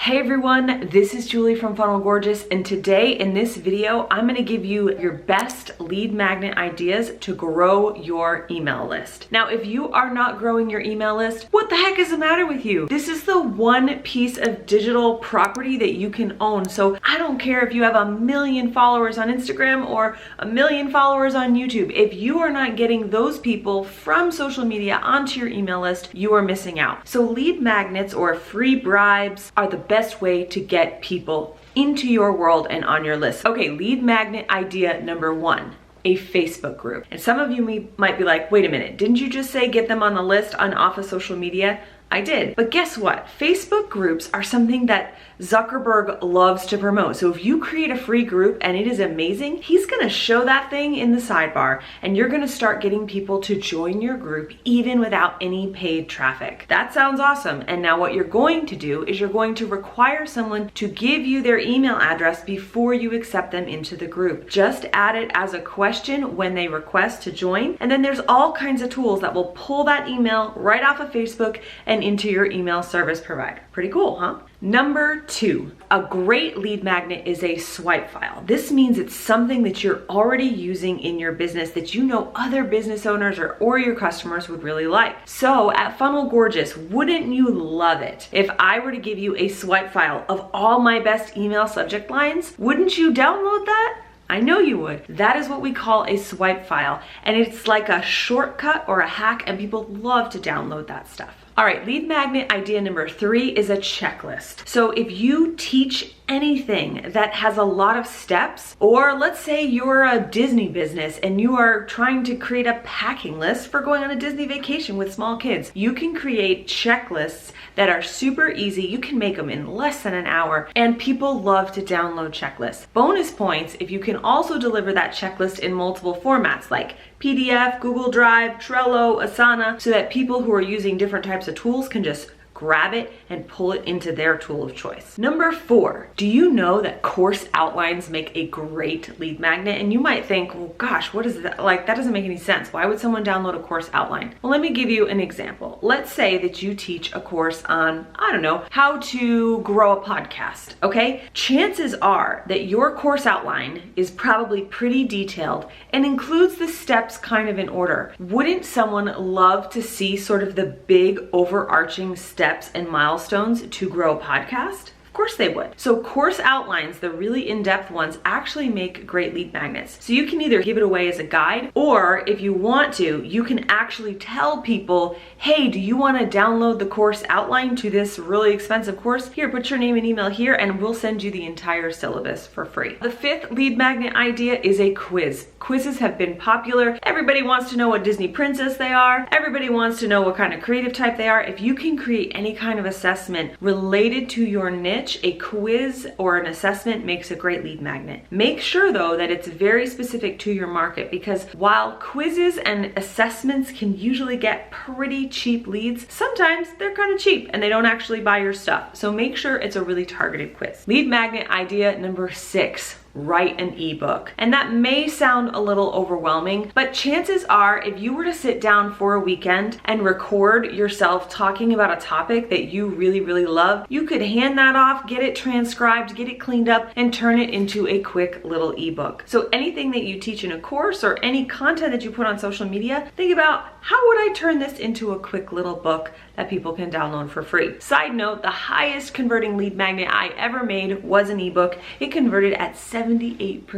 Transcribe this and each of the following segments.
Hey everyone, this is Julie from Funnel Gorgeous, and today in this video, I'm gonna give you your best lead magnet ideas to grow your email list. Now, if you are not growing your email list, what the heck is the matter with you? This is the one piece of digital property that you can own. So I don't care if you have 1 million followers on Instagram or 1 million followers on YouTube. If you are not getting those people from social media onto your email list, you are missing out. So lead magnets or free bribes are the best way to get people into your world and on your list. Okay, lead magnet idea number 1. A Facebook group. And some of you might be like, wait a minute, didn't you just say get them on the list on off of social media? I did. But guess what? Facebook groups are something that Zuckerberg loves to promote. So if you create a free group and it is amazing, he's gonna show that thing in the sidebar and you're gonna start getting people to join your group even without any paid traffic. That sounds awesome. And now what you're going to do is you're going to require someone to give you their email address before you accept them into the group. Just add it as a question when they request to join. And then there's all kinds of tools that will pull that email right off of Facebook and into your email service provider. Pretty cool, huh? Number 2, a great lead magnet is a swipe file. This means it's something that you're already using in your business that you know other business owners or your customers would really like. So at Funnel Gorgeous, wouldn't you love it if I were to give you a swipe file of all my best email subject lines? Wouldn't you download that? I know you would. That is what we call a swipe file. And it's like a shortcut or a hack, and people love to download that stuff. All right, lead magnet idea number 3 is a checklist. So if you teach anything that has a lot of steps, or let's say you're a Disney business and you are trying to create a packing list for going on a Disney vacation with small kids, you can create checklists that are super easy. You can make them in less than an hour, and people love to download checklists. Bonus points if you can also deliver that checklist in multiple formats like PDF, Google Drive, Trello, Asana, so that people who are using different types of tools can just grab it and pull it into their tool of choice. Number 4, do you know that course outlines make a great lead magnet? And you might think, well, gosh, what is that? Like, that doesn't make any sense. Why would someone download a course outline? Well, let me give you an example. Let's say that you teach a course on, I don't know, how to grow a podcast, okay? Chances are that your course outline is probably pretty detailed and includes the steps kind of in order. Wouldn't someone love to see sort of the big overarching steps and milestones to grow a podcast? Of course they would. So course outlines, the really in-depth ones, actually make great lead magnets. So you can either give it away as a guide, or if you want to, you can actually tell people, hey, do you want to download the course outline to this really expensive course? Here, put your name and email here and we'll send you the entire syllabus for free. The 5th lead magnet idea is a quiz. Quizzes have been popular. Everybody wants to know what Disney princess they are. Everybody wants to know what kind of creative type they are. If you can create any kind of assessment related to your niche, a quiz or an assessment makes a great lead magnet. Make sure though that it's very specific to your market, because while quizzes and assessments can usually get pretty cheap leads, sometimes they're kind of cheap and they don't actually buy your stuff. So make sure it's a really targeted quiz. Lead magnet idea number 6. Write an ebook. And that may sound a little overwhelming, but chances are if you were to sit down for a weekend and record yourself talking about a topic that you really, really love, you could hand that off, get it transcribed, get it cleaned up, and turn it into a quick little ebook. So anything that you teach in a course or any content that you put on social media, think about, how would I turn this into a quick little book that people can download for free? Side note, the highest converting lead magnet I ever made was an ebook. It converted at 78%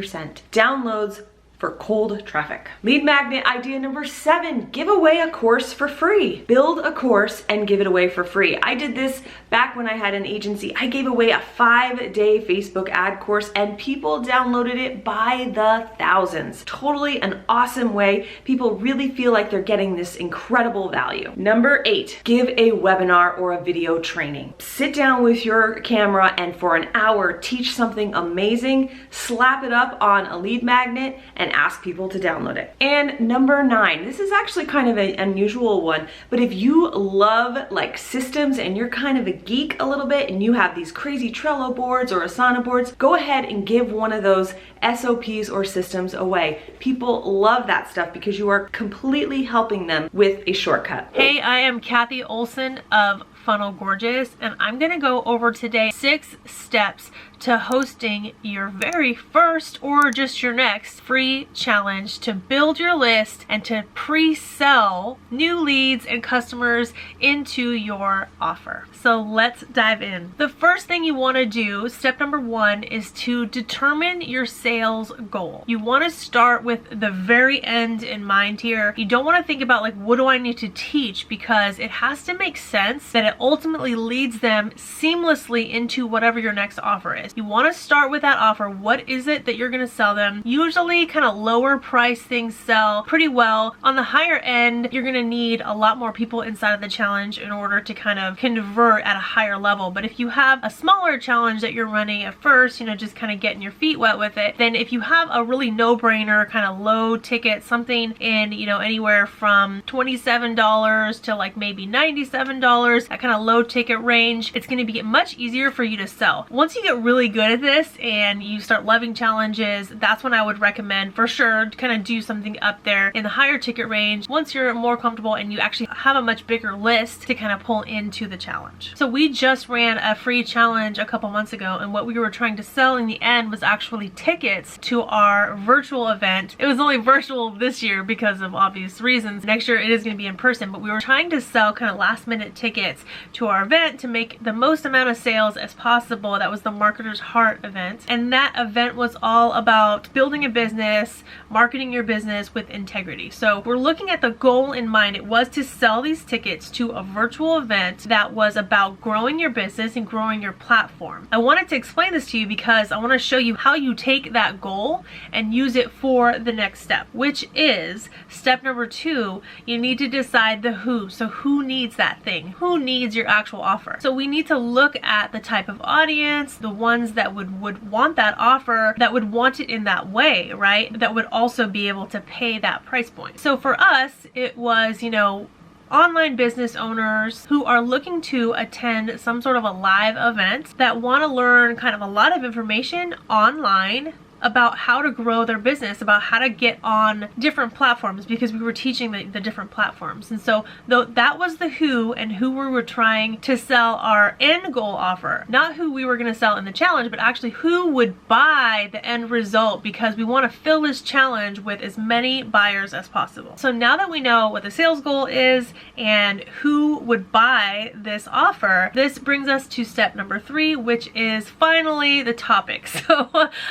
downloads for cold traffic. Lead magnet idea number 7, give away a course for free. Build a course and give it away for free. I did this back when I had an agency. I gave away a 5-day Facebook ad course and people downloaded it by the thousands. Totally an awesome way. People really feel like they're getting this incredible value. Number 8, give a webinar or a video training. Sit down with your camera and for an hour teach something amazing, slap it up on a lead magnet, and ask people to download it. And number 9, this is actually kind of an unusual one, but if you love like systems and you're kind of a geek a little bit and you have these crazy Trello boards or Asana boards, go ahead and give one of those SOPs or systems away. People love that stuff because you are completely helping them with a shortcut. Hey, I am Kathy Olson of Funnel Gorgeous, and I'm gonna go over today 6 steps to hosting your very first or just your next free challenge to build your list and to pre-sell new leads and customers into your offer. So let's dive in. The first thing you want to do, step number 1, is to determine your sales goal. You want to start with the very end in mind here. You don't want to think about like, what do I need to teach, because it has to make sense that it ultimately leads them seamlessly into whatever your next offer is. You want to start with that offer. What is it that you're going to sell them? Usually kind of lower price things sell pretty well. On the higher end, you're going to need a lot more people inside of the challenge in order to kind of convert at a higher level. But if you have a smaller challenge that you're running at first, you know, just kind of getting your feet wet with it, then if you have a really no-brainer kind of low ticket, something in, you know, anywhere from $27 to like maybe $97, that kind of low ticket range, it's going to be much easier for you to sell. Once you get really good at this and you start loving challenges, that's when I would recommend for sure to kind of do something up there in the higher ticket range once you're more comfortable and you actually have a much bigger list to kind of pull into the challenge. So we just ran a free challenge a couple months ago, and what we were trying to sell in the end was actually tickets to our virtual event. It was only virtual this year because of obvious reasons. Next year it is going to be in person, but we were trying to sell kind of last minute tickets to our event to make the most amount of sales as possible. That was the Marketer's Heart event, and that event was all about building a business, marketing your business with integrity. So we're looking at the goal in mind. It was to sell these tickets to a virtual event that was about growing your business and growing your platform. I wanted to explain this to you because I want to show you how you take that goal and use it for the next step, which is step number 2. You need to decide the who. So who needs that thing? Who needs your actual offer? So we need to look at the type of audience, the ones that would want that offer, that would want it in that way, right? That would also be able to pay that price point. So for us, it was, you know, online business owners who are looking to attend some sort of a live event, that want to learn kind of a lot of information online about how to grow their business, about how to get on different platforms, because we were teaching the different platforms. And so that was the who, and who we were trying to sell our end goal offer. Not who we were going to sell in the challenge, but actually who would buy the end result, because we want to fill this challenge with as many buyers as possible. So now that we know what the sales goal is and who would buy this offer, this brings us to step number 3, which is finally the topic. So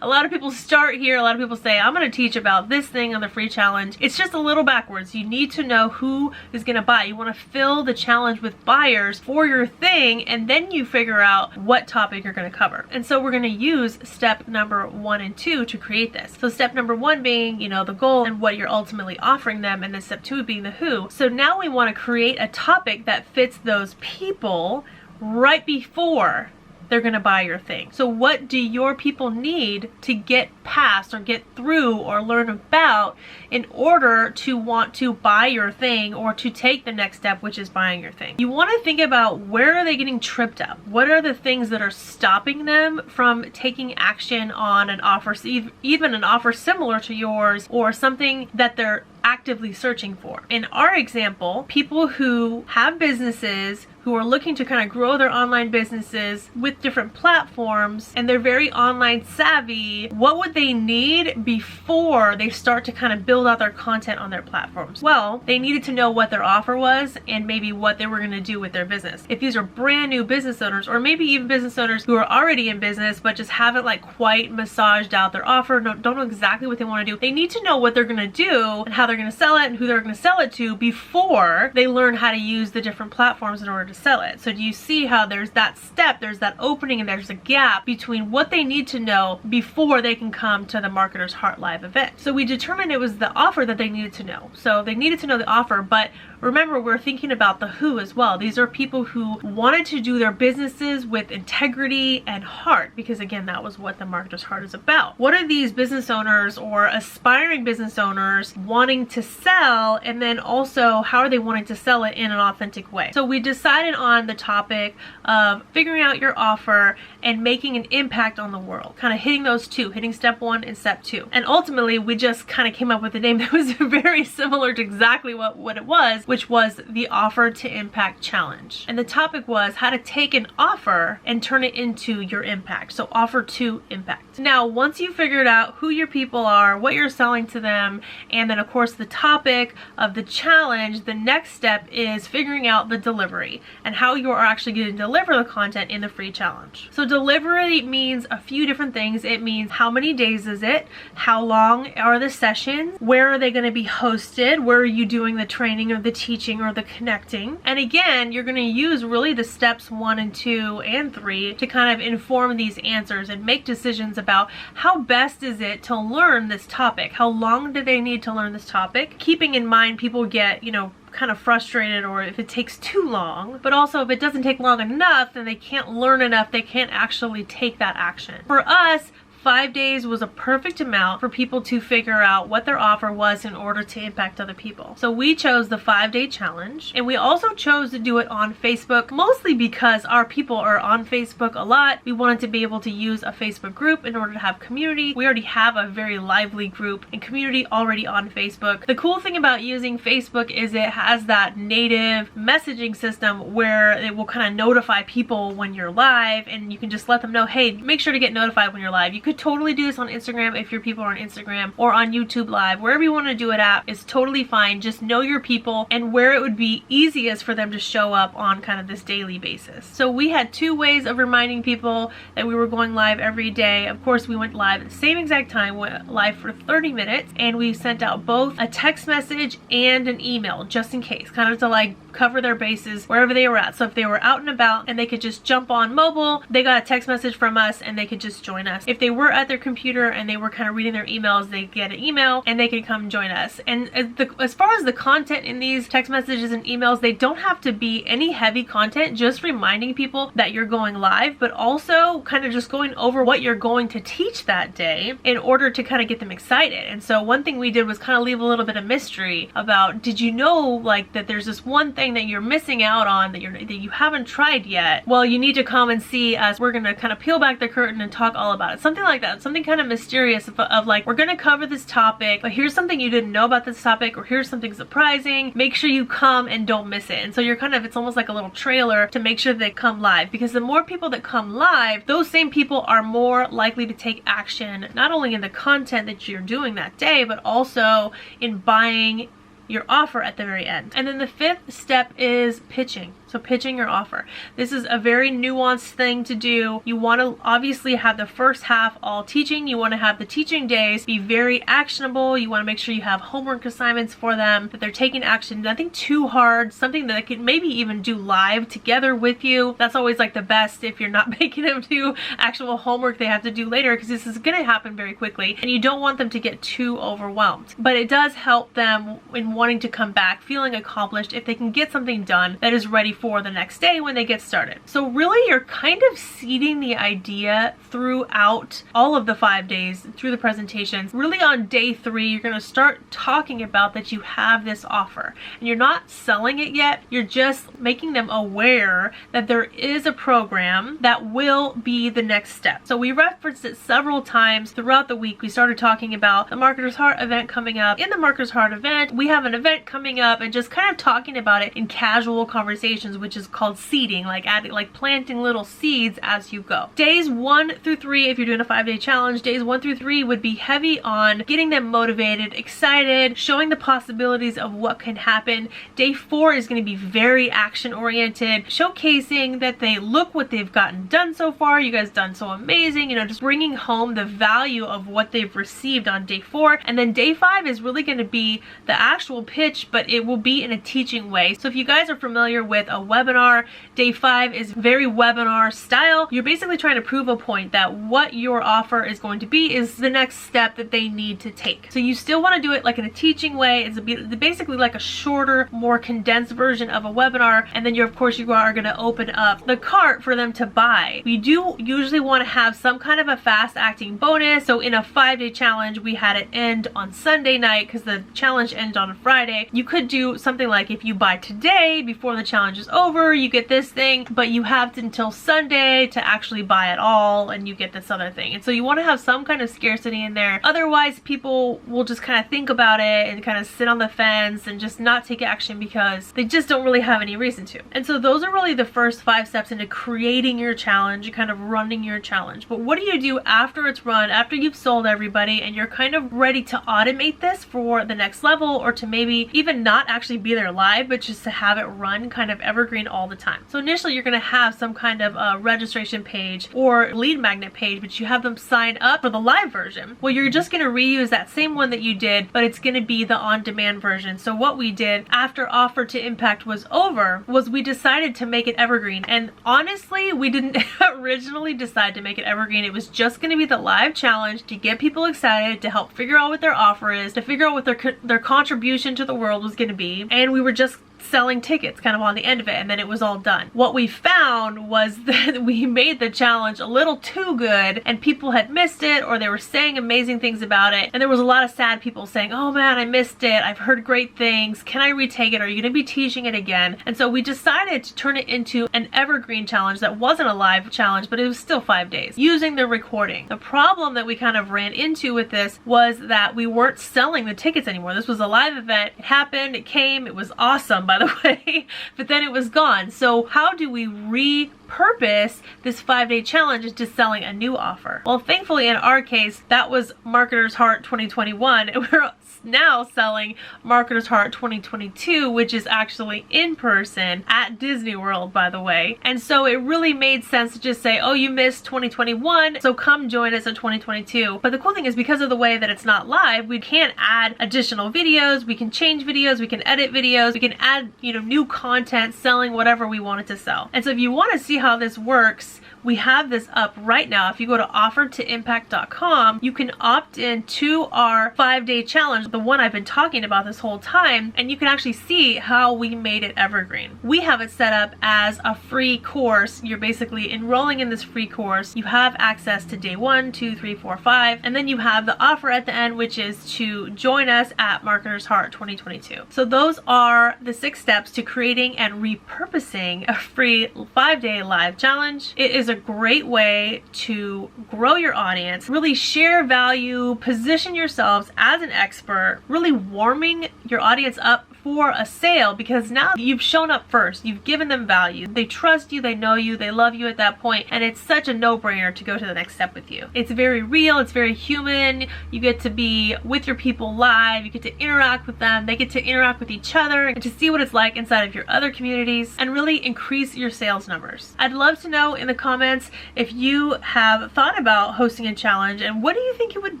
a lot of people start here. A lot of people say, I'm going to teach about this thing on the free challenge. It's just a little backwards. You need to know who is going to buy. You want to fill the challenge with buyers for your thing, and then you figure out what topic you're going to cover. And so we're going to use step number 1 and 2 to create this. So step number 1 being, you know, the goal and what you're ultimately offering them, and then step 2 being the who. So now we want to create a topic that fits those people right before they're gonna buy your thing. So what do your people need to get past or get through or learn about in order to want to buy your thing or to take the next step, which is buying your thing? You want to think about, where are they getting tripped up? What are the things that are stopping them from taking action on an offer, even an offer similar to yours, or something that they're actively searching for? In our example, people who have businesses, who are looking to kind of grow their online businesses with different platforms, and they're very online savvy, what would they need before they start to kind of build out their content on their platforms? Well, they needed to know what their offer was and maybe what they were going to do with their business. If these are brand new business owners, or maybe even business owners who are already in business but just haven't like quite massaged out their offer, don't know exactly what they want to do, they need to know what they're going to do and how they're going to sell it and who they're going to sell it to before they learn how to use the different platforms in order to sell it. So do you see how there's that step, there's that opening, and there's a gap between what they need to know before they can come to the Marketer's Heart Live event? So we determined it was the offer that they needed to know. So they needed to know the offer, but remember, we're thinking about the who as well. These are people who wanted to do their businesses with integrity and heart, because again, that was what the Marketer's Heart is about. What are these business owners or aspiring business owners wanting to sell, and then also how are they wanting to sell it in an authentic way? So we decided decided on the topic of figuring out your offer and making an impact on the world. Kind of hitting those two, hitting step 1 and step 2. And ultimately, we just kind of came up with a name that was very similar to exactly what it was, which was the Offer to Impact Challenge. And the topic was how to take an offer and turn it into your impact. So offer to impact. Now, once you figured out who your people are, what you're selling to them, and then of course the topic of the challenge, the next step is figuring out the delivery and how you are actually going to deliver the content in the free challenge. So delivery means a few different things. It means how many days is it? How long are the sessions? Where are they going to be hosted? Where are you doing the training or the teaching or the connecting? And again, you're going to use really the steps 1 and 2 and 3 to kind of inform these answers and make decisions about how best is it to learn this topic? How long do they need to learn this topic? Keeping in mind people get, kind of frustrated or if it takes too long, but also if it doesn't take long enough, then they can't learn enough, they can't actually take that action. For us, 5 days was a perfect amount for people to figure out what their offer was in order to impact other people. So we chose the 5-day challenge, and we also chose to do it on Facebook, mostly because our people are on Facebook a lot. We wanted to be able to use a Facebook group in order to have community. We already have a very lively group and community already on Facebook. The cool thing about using Facebook is it has that native messaging system where it will kind of notify people when you're live, and you can just let them know, hey, make sure to get notified when you're live. You could totally do this on Instagram if your people are on Instagram, or on YouTube Live. Wherever you want to do it at is totally fine. Just know your people and where it would be easiest for them to show up on kind of this daily basis. So we had 2 ways of reminding people that we were going live every day. Of course, we went live at the same exact time, went live for 30 minutes, and we sent out both a text message and an email just in case, kind of to like cover their bases wherever they were at. So if they were out and about and they could just jump on mobile, they got a text message from us and they could just join us. If they were at their computer and they were kind of reading their emails, they get an email and they can come join us. And as far as the content in these text messages and emails, they don't have to be any heavy content, just reminding people that you're going live, but also kind of just going over what you're going to teach that day in order to kind of get them excited. And so one thing we did was kind of leave a little bit of mystery about, did you know like that there's this one thing that you're missing out on that you haven't tried yet? Well, you need to come and see us. We're gonna kind of peel back the curtain and talk all about it. Something like that. Something kind of mysterious of like, we're gonna cover this topic, but here's something you didn't know about this topic, or here's something surprising. Make sure you come and don't miss it. And so you're kind of, it's almost like a little trailer to make sure they come live, because the more people that come live, those same people are more likely to take action, not only in the content that you're doing that day, but also in buying your offer at the very end. And then the 5th step is pitching. So pitching your offer. This is a very nuanced thing to do. You want to obviously have the first half all teaching. You want to have the teaching days be very actionable. You want to make sure you have homework assignments for them, that they're taking action, nothing too hard, something that they could maybe even do live together with you. That's always like the best if you're not making them do actual homework they have to do later, because this is going to happen very quickly and you don't want them to get too overwhelmed. But it does help them in wanting to come back feeling accomplished if they can get something done that is ready for the next day when they get started. So really you're kind of seeding the idea throughout all of the 5 days through the presentations. Really on day 3 you're going to start talking about that you have this offer, and you're not selling it yet, you're just making them aware that there is a program that will be the next step. So we referenced it several times throughout the week. We started talking about the Marketer's Heart event coming up. In the Marketer's Heart event, we have an event coming up, and just kind of talking about it in casual conversations, which is called seeding, like adding, like planting little seeds as you go. Days 1 through 3, if you're doing a 5-day challenge, days 1 through 3 would be heavy on getting them motivated, excited, showing the possibilities of what can happen. Day 4 is going to be very action oriented, showcasing that they look what they've gotten done so far. You guys done so amazing, you know, just bringing home the value of what they've received on day 4. And then day 5 is really going to be the actual pitch, but it will be in a teaching way. So if you guys are familiar with a webinar, day 5 is very webinar style. You're basically trying to prove a point that what your offer is going to be is the next step that they need to take. So you still want to do it like in a teaching way. It's basically like a shorter, more condensed version of a webinar, and then you are going to open up the cart for them to buy. We do usually want to have some kind of a fast acting bonus. So in a 5-day challenge, we had it end on Sunday night because the challenge ended on a Friday. You could do something like, if you buy today before the challenge is is over, you get this thing, but you have until Sunday to actually buy it all and you get this other thing. And so you want to have some kind of scarcity in there. Otherwise, people will just kind of think about it and kind of sit on the fence and just not take action because they just don't really have any reason to. And so those are really the first 5 steps into creating your challenge, kind of running your challenge. But what do you do after it's run, after you've sold everybody and you're kind of ready to automate this for the next level, or to maybe even not actually be there live, but just to have it run kind of evergreen all the time? So initially you're going to have some kind of a registration page or lead magnet page, but you have them sign up for the live version. Well, you're just going to reuse that same one that you did, but it's going to be the on-demand version. So what we did after Offer to Impact was over was we decided to make it evergreen. And honestly, we didn't originally decide to make it evergreen. It was just going to be the live challenge to get people excited, to help figure out what their offer is, to figure out what their contribution to the world was going to be. And we were just selling tickets kind of on the end of it, and then it was all done. What we found was that we made the challenge a little too good and people had missed it, or they were saying amazing things about it, and there was a lot of sad people saying, oh man, I missed it, I've heard great things, can I retake it, are you gonna be teaching it again? And so we decided to turn it into an evergreen challenge that wasn't a live challenge, but it was still 5 days using the recording. The problem that we kind of ran into with this was that we weren't selling the tickets anymore. This was a live event, it happened, it came, it was awesome, by the way, but then it was gone. So how do we repurpose this 5-day challenge into selling a new offer? Well, thankfully in our case, that was Marketer's Heart 2021, and we're now selling Marketer's Heart 2022, which is actually in person at Disney World, by the way. And so it really made sense to just say, oh, you missed 2021, so come join us in 2022. But the cool thing is, because of the way that it's not live, we can't add additional videos, we can change videos, we can edit videos, we can add, new content selling whatever we wanted to sell. And so if you want to see how this works, we have this up right now. If you go to offertoimpact.com, you can opt in to our 5-day challenge, the one I've been talking about this whole time, and you can actually see how we made it evergreen. We have it set up as a free course. You're basically enrolling in this free course. You have access to day 1, 2, 3, 4, 5, and then you have the offer at the end, which is to join us at Marketer's Heart 2022. So those are the 6 steps to creating and repurposing a free 5-day live challenge. It is a great way to grow your audience, really share value, position yourselves as an expert, really warming your audience up for a sale, because now you've shown up first, you've given them value, they trust you, they know you, they love you at that point, and it's such a no-brainer to go to the next step with you. It's very real, it's very human, you get to be with your people live, you get to interact with them, they get to interact with each other, and to see what it's like inside of your other communities, and really increase your sales numbers. I'd love to know in the comments if you have thought about hosting a challenge, and what do you think it would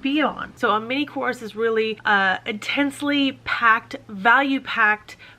be on? So a mini course is really intensely packed, value-packed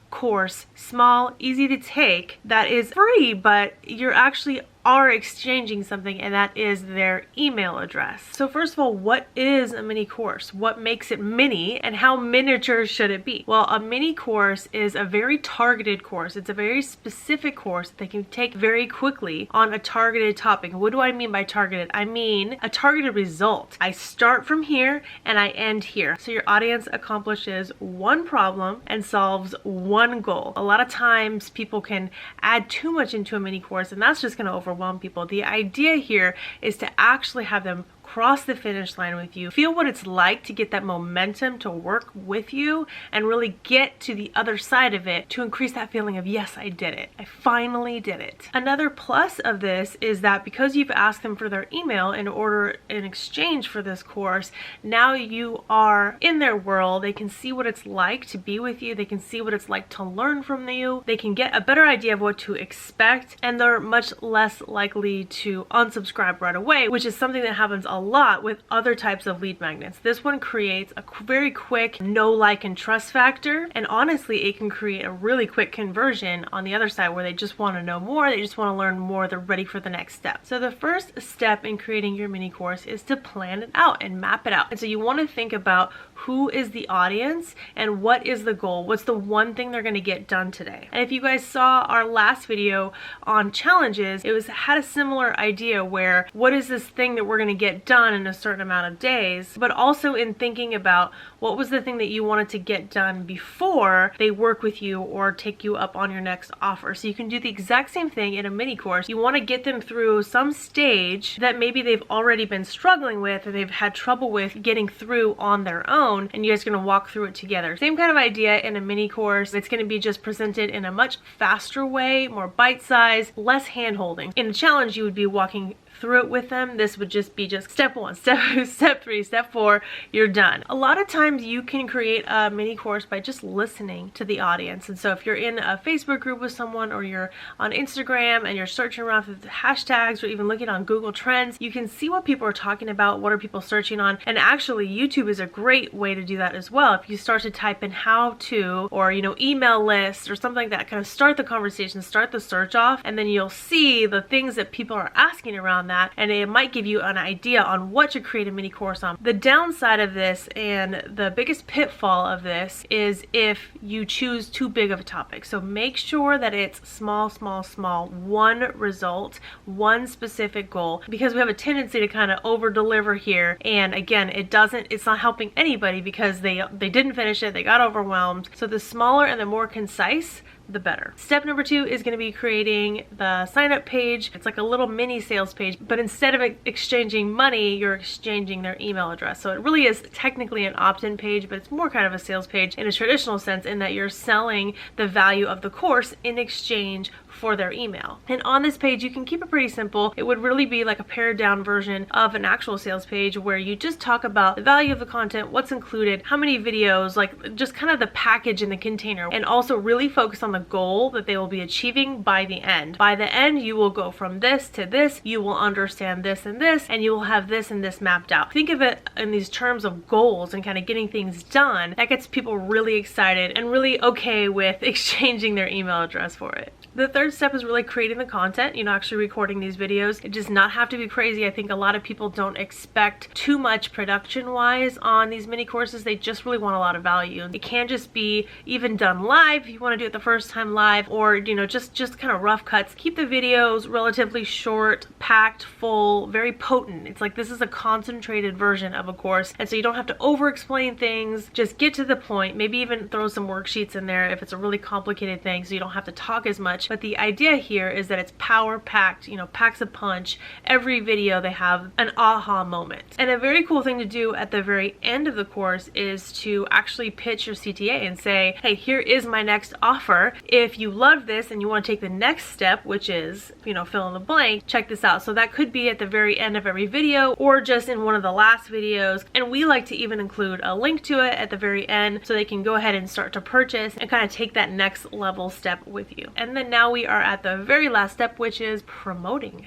course, small, easy to take, that is free, but you're actually are exchanging something, and that is their email address. So first of all, what is a mini course? What makes it mini, and how miniature should it be? Well, a mini course is a very targeted course. It's a very specific course that they can take very quickly on a targeted topic. What do I mean by targeted? I mean a targeted result. I start from here and I end here. So your audience accomplishes one problem and solves one goal. A lot of times people can add too much into a mini course, and that's just going to overwhelm people. The idea here is to actually have them cross the finish line with you, feel what it's like to get that momentum to work with you, and really get to the other side of it to increase that feeling of, yes, I did it. I finally did it. Another plus of this is that because you've asked them for their email in exchange for this course, now you are in their world. They can see what it's like to be with you. They can see what it's like to learn from you. They can get a better idea of what to expect, and they're much less likely to unsubscribe right away, which is something that happens a lot with other types of lead magnets. This one creates a very quick know, like, and trust factor, and honestly it can create a really quick conversion on the other side where they just want to know more, they just want to learn more, they're ready for the next step. So the first step in creating your mini course is to plan it out and map it out. And so you want to think about who is the audience and what is the goal, what's the one thing they're going to get done today. And if you guys saw our last video on challenges, it had a similar idea where what is this thing that we're going to get done in a certain amount of days, but also in thinking about what was the thing that you wanted to get done before they work with you or take you up on your next offer. So you can do the exact same thing in a mini course. You want to get them through some stage that maybe they've already been struggling with or they've had trouble with getting through on their own, and you guys are going to walk through it together. Same kind of idea in a mini course. It's going to be just presented in a much faster way, more bite-sized, less hand-holding. In a challenge, you would be walking through it with them. This would just be step 1, step 3, step 4, you're done. A lot of times you can create a mini course by just listening to the audience. And so if you're in a Facebook group with someone, or you're on Instagram and you're searching around for the hashtags, or even looking on Google Trends, you can see what people are talking about, what are people searching on. And actually YouTube is a great way to do that as well. If you start to type in how to, or email lists or something like that, kind of start the conversation, start the search off, and then you'll see the things that people are asking around that, and it might give you an idea on what to create a mini course on. The downside of this, and the biggest pitfall of this, is if you choose too big of a topic. So make sure that it's small, one result, one specific goal, because we have a tendency to kind of over deliver here, and again, it's not helping anybody because they didn't finish it, they got overwhelmed. So the smaller and the more concise, the better. Step number 2 is going to be creating the sign up page. It's like a little mini sales page, but instead of exchanging money, you're exchanging their email address. So it really is technically an opt-in page, but it's more kind of a sales page in a traditional sense, in that you're selling the value of the course in exchange for their email. And on this page, you can keep it pretty simple. It would really be like a pared down version of an actual sales page, where you just talk about the value of the content, what's included, how many videos, like just kind of the package in the container, and also really focus on the goal that they will be achieving by the end. By the end, you will go from this to this, you will understand this and this, and you will have this and this mapped out. Think of it in these terms of goals and kind of getting things done. That gets people really excited and really okay with exchanging their email address for it. The third step is really creating the content, actually recording these videos. It does not have to be crazy. I think a lot of people don't expect too much production-wise on these mini courses. They just really want a lot of value. It can just be even done live if you want to do it the first time live, or just kind of rough cuts. Keep the videos relatively short, packed, full, very potent. It's like this is a concentrated version of a course, and so you don't have to over-explain things. Just get to the point. Maybe even throw some worksheets in there if it's a really complicated thing, so you don't have to talk as much. But the idea here is that it's power-packed, packs a punch. Every video they have an aha moment. And a very cool thing to do at the very end of the course is to actually pitch your CTA and say, hey, here is my next offer. If you love this and you want to take the next step, which is, fill in the blank, check this out. So that could be at the very end of every video, or just in one of the last videos. And we like to even include a link to it at the very end, so they can go ahead and start to purchase and kind of take that next level step with you. And then now we are at the very last step, which is promoting.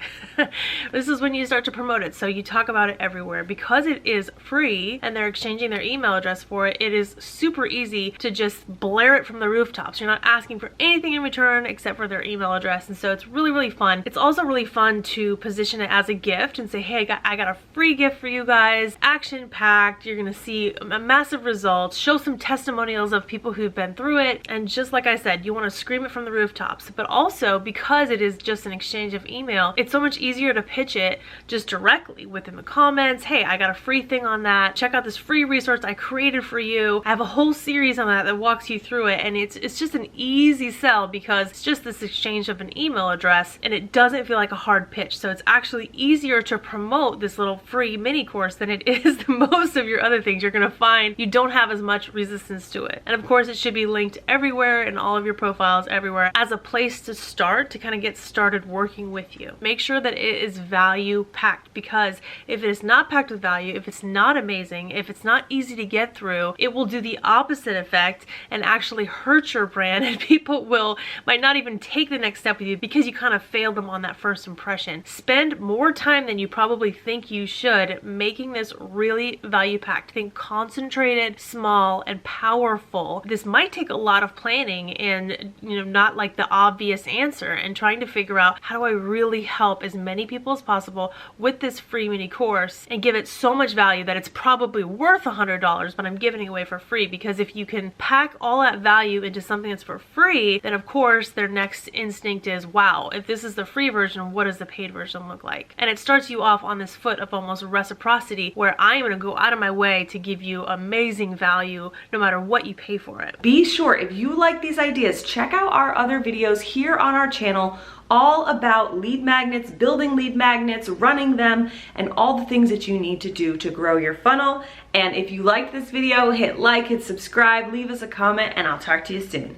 This is when you start to promote it. So you talk about it everywhere. Because it is free and they're exchanging their email address for it, it is super easy to just blare it from the rooftops. You're not asking for anything in return except for their email address. And so it's really, really fun. It's also really fun to position it as a gift and say, hey, I got a free gift for you guys. Action packed. You're going to see a massive results. Show some testimonials of people who've been through it. And just like I said, you want to scream it from the rooftops. But also, because it is just an exchange of email, it's so much easier to pitch it just directly within the comments. Hey, I got a free thing on that. Check out this free resource I created for you. I have a whole series on that walks you through it, and it's just an easy sell because it's just this exchange of an email address, and it doesn't feel like a hard pitch. So it's actually easier to promote this little free mini course than it is most of your other things. You're gonna find you don't have as much resistance to it. And of course, it should be linked everywhere in all of your profiles, everywhere, as a place to start, to kind of get started working with you. Make sure that it is value packed, because if it is not packed with value, if it's not amazing, if it's not easy to get through, it will do the opposite effect and actually hurt your brand, and people might not even take the next step with you because you kind of failed them on that first impression. Spend more time than you probably think you should making this really value packed. Think concentrated, small, and powerful. This might take a lot of planning and not like the obvious obvious answer and trying to figure out how do I really help as many people as possible with this free mini course and give it so much value that it's probably worth $100, but I'm giving it away for free. Because if you can pack all that value into something that's for free, then of course their next instinct is, wow, if this is the free version, what does the paid version look like? And it starts you off on this foot of almost reciprocity, where I am going to go out of my way to give you amazing value no matter what you pay for it. Be sure, if you like these ideas, check out our other videos here on our channel all about lead magnets, building lead magnets, running them, and all the things that you need to do to grow your funnel. And if you liked this video, hit like, hit subscribe, leave us a comment, and I'll talk to you soon.